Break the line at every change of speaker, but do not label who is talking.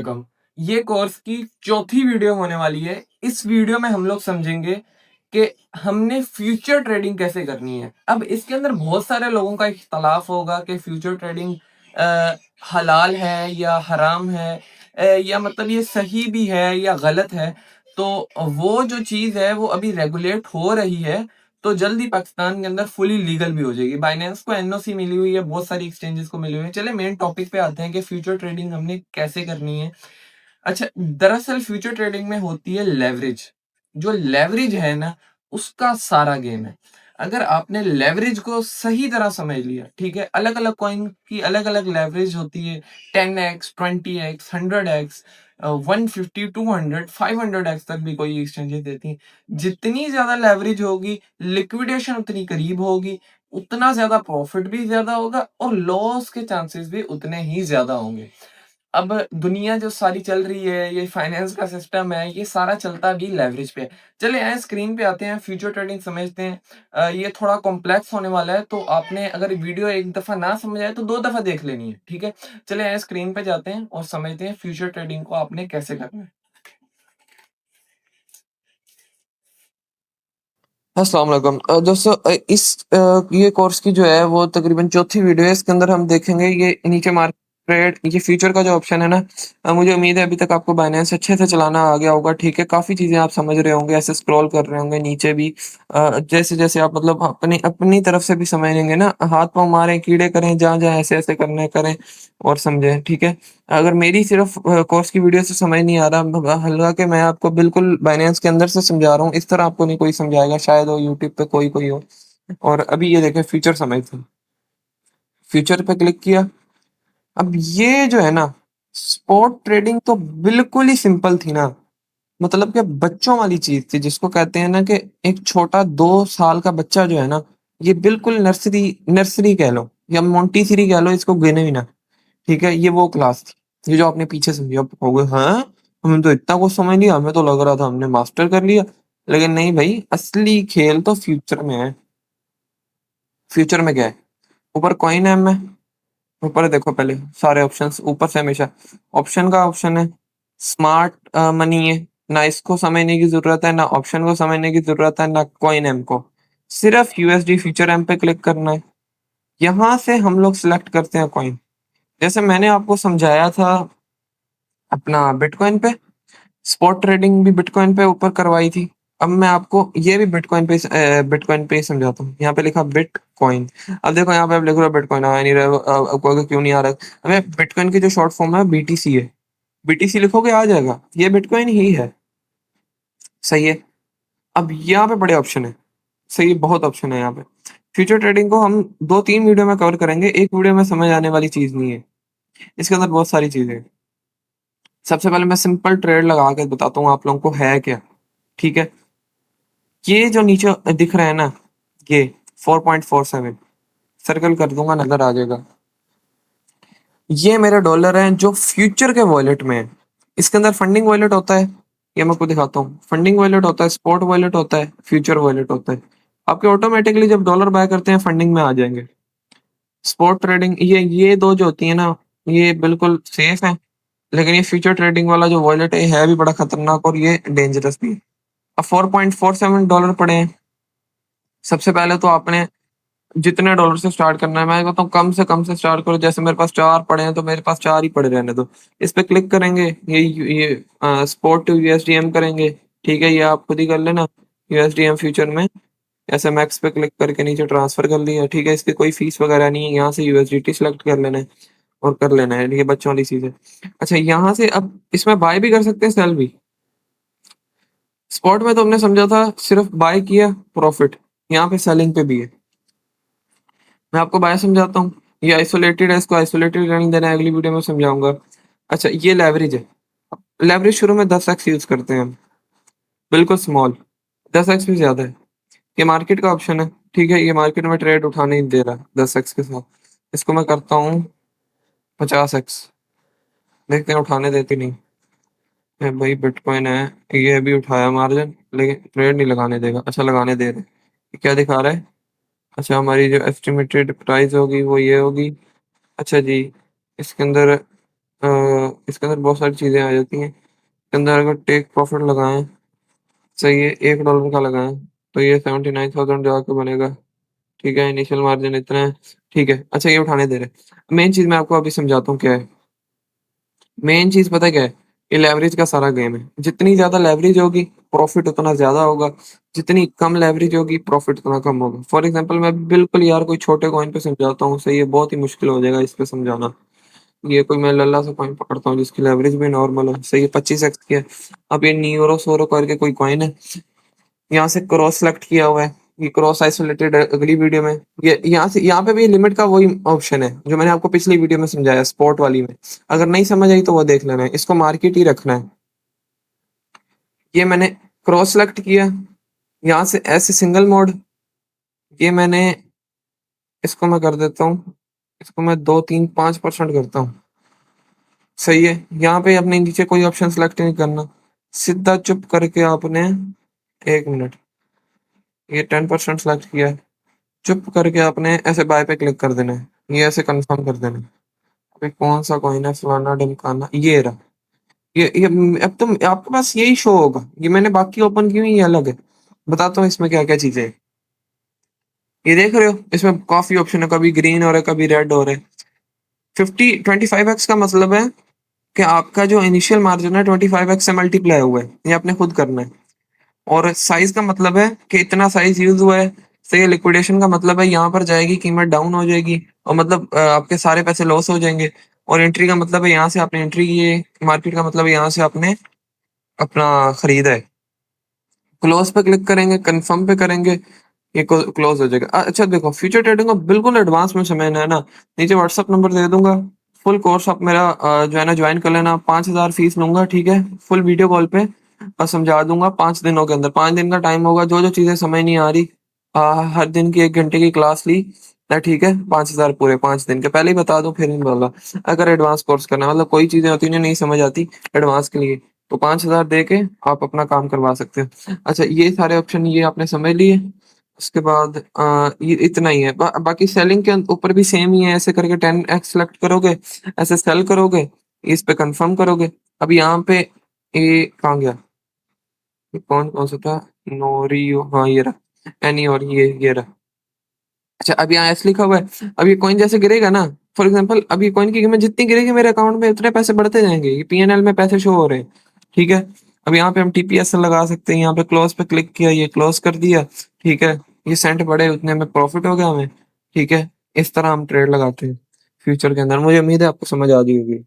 Welcome. ये course की चौथी वीडियो होने वाली है। इस वीडियो में हम लोग समझेंगे कि हमने फ्यूचर ट्रेडिंग कैसे करनी है। अब इसके अंदर बहुत सारे लोगों का इख्तलाफ होगा कि फ्यूचर ट्रेडिंग हलाल है या हराम है, या मतलब ये सही भी है या गलत है। तो वो जो चीज़ है वो अभी रेगुलेट हो रही है, तो जल्द ही पाकिस्तान के अंदर फुली लीगल भी हो जाएगी। बाइनेंस को एनओसी मिली हुई है, बहुत सारी एक्सचेंजेस को मिली हुई है। चलिए मेन टॉपिक पे आते हैं कि फ्यूचर ट्रेडिंग हमने कैसे करनी है। अच्छा, दरअसल फ्यूचर ट्रेडिंग में होती है लेवरेज। जो लेवरेज है ना, उसका सारा गेम है। अगर आपने लेवरेज को सही तरह समझ लिया, ठीक है, अलग अलग कॉइन की अलग अलग लेवरेज होती है। 10x, 20x, 100x, 150, 200, 500x तक भी कोई एक्सचेंजेस देती हैं। जितनी ज्यादा लेवरेज होगी, लिक्विडेशन उतनी करीब होगी, उतना ज्यादा प्रॉफिट भी ज्यादा होगा और लॉस के चांसेस भी उतने ही ज्यादा होंगे। अब दुनिया जो सारी चल रही है, ये फाइनेंस का सिस्टम है, ये सारा चलता भी लेवरेज पे है। चले आए स्क्रीन पे आते हैं, फ्यूचर ट्रेडिंग समझते हैं। ये थोड़ा कॉम्प्लेक्स होने वाला है, तो आपने अगर वीडियो एक दफा ना समझ आए तो दो दफा देख लेनी है, ठीक है। चले आए स्क्रीन पे जाते हैं और समझते हैं फ्यूचर ट्रेडिंग को आपने कैसे करना है। अस्सलाम वालेकुम। दोस्तों, ये कोर्स की जो है वो तकरीबन चौथी वीडियो है। इसके अंदर हम देखेंगे ये नीचे मार्केट, ये फ्यूचर का जो ऑप्शन है ना, मुझे उम्मीद है अभी तक आपको बाइनेंस अच्छे से चलाना आ गया होगा। ठीक है, काफ़ी चीज़ें आप समझ रहे होंगे, ऐसे स्क्रॉल कर रहे होंगे नीचे भी। जैसे-जैसे आप मतलब अपनी अपनी तरफ से भी समझेंगे ना, हाथ पाँव मारें, कीड़े करें, जहाँ-जहाँ ऐसे-ऐसे करने करें और समझें, ठीक है? अगर मेरी सिर्फ़ कोर्स की वीडियो से समझ नहीं आ रहा, हालाँकि मैं आपको बिल्कुल बाइनेंस के अंदर से समझा रहा हूँ, इस तरह आपको नहीं कोई समझाएगा, शायद वो यूट्यूब पे कोई-कोई हो। और अभी ये देखें, फ्यूचर समझते हैं। फ्यूचर पे क्लिक किया। अब ये जो है ना, स्पॉट ट्रेडिंग तो बिल्कुल ही सिंपल थी ना, मतलब कि बच्चों वाली चीज़ थी, जिसको कहते हैं ना कि एक छोटा 2 साल का बच्चा जो है ना, ये बिल्कुल नर्सरी नर्सरी कह लो या मोंटेसरी कह लो, इसको गिने भी ना। ठीक है? ये वो क्लास थी, ये जो आपने पीछे समझी। अब कहोगे, "हाँ! हमें तो इतना कुछ समझ लिया, हमें तो लग रहा था हमने मास्टर कर लिया।" लेकिन नहीं भई, असली खेल तो फ्यूचर में है। फ्यूचर में क्या है? ऊपर कॉइन है में, ऊपर देखो पहले सारे ऑप्शंस ऊपर से हमेशा ऑप्शन का ऑप्शन है, स्मार्ट मनी है। ना इसको समझने की ज़रूरत है, ना ऑप्शन को समझने की ज़रूरत है, ना कॉइन एम को। सिर्फ यूएसडी फ्यूचर एम पे क्लिक करना है। यहाँ से हम लोग सिलेक्ट करते हैं कॉइन। जैसे मैंने आपको समझाया था अपना बिटकॉइन पे, स्पॉट ट्रेडिंग भी बिटकॉइन पे ऊपर करवाई थी। अब मैं आपको ये भी बिटकॉइन पे ही समझाता हूँ। यहाँ पे लिखा बिटकॉइन। अब देखो यहाँ पे आप लिख रहे हो बिटकॉइन आ नहीं रहा है, अब कहोगे क्यों नहीं आ रहा है? अबे बिटकॉइन की जो शॉर्ट फॉर्म है बीटीसी है। बीटीसी लिखोगे आ जाएगा। ये बिटकॉइन ही है। सही है। अब यहाँ पे बड़े ऑप्शन है। सही है, बहुत ऑप्शन है यहाँ पे। फ्यूचर ट्रेडिंग को हम 2-3 वीडियो में कवर करेंगे। एक वीडियो में समझ आने वाली चीज़ नहीं है। इसके अंदर बहुत सारी चीज़ें हैं। सबसे पहले मैं सिंपल ट्रेड लगा के बताता हूँ आप लोगों को है क्या, ठीक है? ये जो नीचे दिख रहा है ना, ये 4.47 सर्कल कर दूँगा, नज़र आ जाएगा। ये मेरे डॉलर हैं जो फ्यूचर के वॉलेट में है। इसके अंदर फंडिंग वॉलेट होता है, ये मैं आपको दिखाता हूँ। फंडिंग वॉलेट होता है, स्पॉट वॉलेट होता है, फ्यूचर वॉलेट होता है। आपके ऑटोमैटिकली जब डॉलर बाय करते हैं फंडिंग में आ जाएँगे। स्पॉट ट्रेडिंग ये 2 जो होती है ना, ये बिल्कुल सेफ हैं। लेकिन ये फ्यूचर ट्रेडिंग वाला जो वॉलेट है, ये है भी बड़ा खतरनाक और ये डेंजरस भी है। अब $4.47 पड़े हैं। सबसे पहले तो आपने जितने डॉलर से स्टार्ट करना है, मैं कहता हूँ कम से स्टार्ट करो। जैसे मेरे पास 4 पड़े हैं, तो मेरे पास 4 ही पड़े रहने दो। इस पे क्लिक करेंगे, ये स्पॉट टू यूएसडीएम करेंगे, ठीक है? ये आप खुद ही कर लेना। यूएसडीएम फ्यूचर में एसएमएक्स पे क्लिक करके नीचे ट्रांसफर कर लिया, ठीक है? इसकी कोई फीस वगैरह नहीं है, यहाँ से यूएसडीटी सेलेक्ट कर लेना है और कर लेना है, ये बच्चों वाली चीज़ है। अच्छा, यहाँ से अब इसमें बाय भी कर सकते हैं, सेल भी। स्पॉट में तो हमने समझा था सिर्फ बाय किया प्रॉफिट, यहाँ पे सेलिंग पे भी है। मैं आपको बाय समझाता हूँ। ये आइसोलेटेड है, इसको आइसोलेटेड रहने देना है, अगली वीडियो में समझाऊँगा। अच्छा, ये लेवरेज है। लेवरेज शुरू में 10x यूज़ करते हैं हम, बिल्कुल स्मॉल, 10x भी ज़्यादा है। ये मार्केट का ऑप्शन है, ठीक है? ये मार्केट में ट्रेड उठाने ही नहीं दे रहा 10x के साथ। इसको मैं करता हूँ 50x, देखते हैं उठाने देती नहीं। है भाई, बिटकॉइन है, ये भी उठाया मार्जिन, लेकिन ट्रेड नहीं लगाने देगा। अच्छा, लगाने दे रहे। ये क्या दिखा रहा है? अच्छा, हमारी जो एस्टिमेटेड प्राइस होगी वो ये होगी। अच्छा जी, इसके अंदर इसके अंदर बहुत सारी चीज़ें आ जाती हैं। इसके अंदर अगर टेक प्रॉफिट लगाएँ, सही है, $1 का लगाएँ, तो ये 79,000 जाके बनेगा। ठीक है, इनिशियल मार्जिन इतना है, ठीक है। अच्छा ये उठाने दे रहे हैं। मेन चीज़ मैं आपको अभी समझाता हूँ क्या है। मेन चीज़ पता है क्या है? ये लेवरेज का सारा गेम है। जितनी ज़्यादा लेवरेज होगी, प्रॉफिट उतना ज़्यादा होगा। जितनी कम लेवरेज होगी, प्रॉफिट उतना कम होगा। फॉर एग्ज़ाम्पल मैं बिल्कुल यार कोई छोटे कॉइन पे समझाता हूँ, सही है, बहुत ही मुश्किल हो जाएगा इस पे समझाना। ये कोई मैं लल्ला सा कॉइन पकड़ता हूँ जिसकी लेवरेज भी नॉर्मल है, सही है, 25x की है। अब ये नीरो सोरो करके कोई कॉइन है, यहाँ से क्रॉस सेलेक्ट किया हुआ है, ये क्रॉस आइसोलेटेड है अगली वीडियो में। ये यहाँ से यहाँ पे भी लिमिट का वही ऑप्शन है, जो मैंने आपको पिछली वीडियो में समझाया स्पॉट वाली में। अगर नहीं समझ आई तो वो देख लेना है, इसको मार्केट ही रखना है। ये मैंने क्रॉस सेलेक्ट किया, यहाँ से ऐसे सिंगल मोड, ये मैंने इसको मैं कर देता हूँ, इसको मैं 2, 3, 5% करता हूँ। सही है, यहाँ पे अपने नीचे कोई ऑप्शन सेलेक्ट नहीं करना, सीधा चुप करके आपने 1 मिनट, ये 10% सेलेक्ट किया है, चुप करके आपने ऐसे बाय पे क्लिक कर देना है, ये ऐसे कंफर्म कर देना है। अबे कौन सा कॉइन है, फलाना ढिमकाना, ये रहा। ये अब तुम आपके पास यही शो होगा, ये मैंने बाकी ओपन की हुई, ये अलग है। बताता हूँ इसमें क्या क्या चीजें हैं। ये देख रहे हो, इसमें काफी ऑप्शन है, कभी ग्रीन हो रहा है, कभी रेड हो रहा है। 25x का मतलब है कि आपका जो इनिशियल मार्जिन है 25x से मल्टीप्लाई हुआ है, ये आपने खुद करना है। और साइज का मतलब है कि इतना साइज यूज हुआ है। सही है, लिक्विडेशन का मतलब है यहाँ पर जाएगी, कीमत डाउन हो जाएगी, और मतलब आपके सारे पैसे लॉस हो जाएंगे। और एंट्री का मतलब है यहाँ से आपने एंट्री की है, मार्केट का मतलब है यहाँ से आपने अपना खरीदा है। क्लोज पे क्लिक करेंगे, कंफर्म पे करेंगे, ये क्लोज हो जाएगा। अच्छा देखो, फ्यूचर ट्रेडिंग का बिल्कुल एडवांस में समझना है ना, नीचे व्हाट्सअप नंबर दे दूंगा। फुल कोर्स आप मेरा जो है ना ज्वाइन कर लेना, 5,000 फीस लूंगा, ठीक है। फुल वीडियो कॉल पे समझा दूंगा 5 दिनों के अंदर। 5 दिन का टाइम होगा, जो जो चीजें समझ नहीं आ रही, हर दिन की 1 घंटे की क्लास ली ना, ठीक है। 5,000 पूरे 5 दिन के, पहले ही बता दूं फिर नहीं बोला। अगर एडवांस कोर्स करना है, मतलब कोई चीजें होती हैं नहीं समझ आती एडवांस के लिए, तो 5,000 दे के आप अपना काम करवा सकते हो। अच्छा ये सारे ऑप्शन ये आपने समझ लिए। उसके बाद ये इतना ही है। बाकी सेलिंग के ऊपर भी सेम ही है, ऐसे करके 10x सेलेक्ट करोगे, ऐसे सेल करोगे, इस पे कंफर्म करोगे। अब यहाँ पे ये कहाँ गया, ये कौन कौन सा था, नोरियो, हाँ ये रहा, एनी, और ये रहा। अच्छा अब यहाँ एस लिखा हुआ है। अब ये कॉइन जैसे गिरेगा ना, फॉर एग्जांपल अब ये कॉइन की कीमत जितनी गिरेगी मेरे अकाउंट में उतने पैसे बढ़ते जाएंगे, ये पीएनएल में पैसे शो हो रहे हैं, ठीक है। अब यहाँ पे हम टीपीएस लगा सकते हैं, यहाँ पे क्लोज पे क्लिक किया, ये क्लोज कर दिया, ठीक है। ये सेंट बढ़े उतने में प्रॉफिट हो गया हमें, ठीक है। इस तरह हम ट्रेड लगाते हैं फ्यूचर के अंदर। मुझे उम्मीद है आपको समझ आ गई होगी।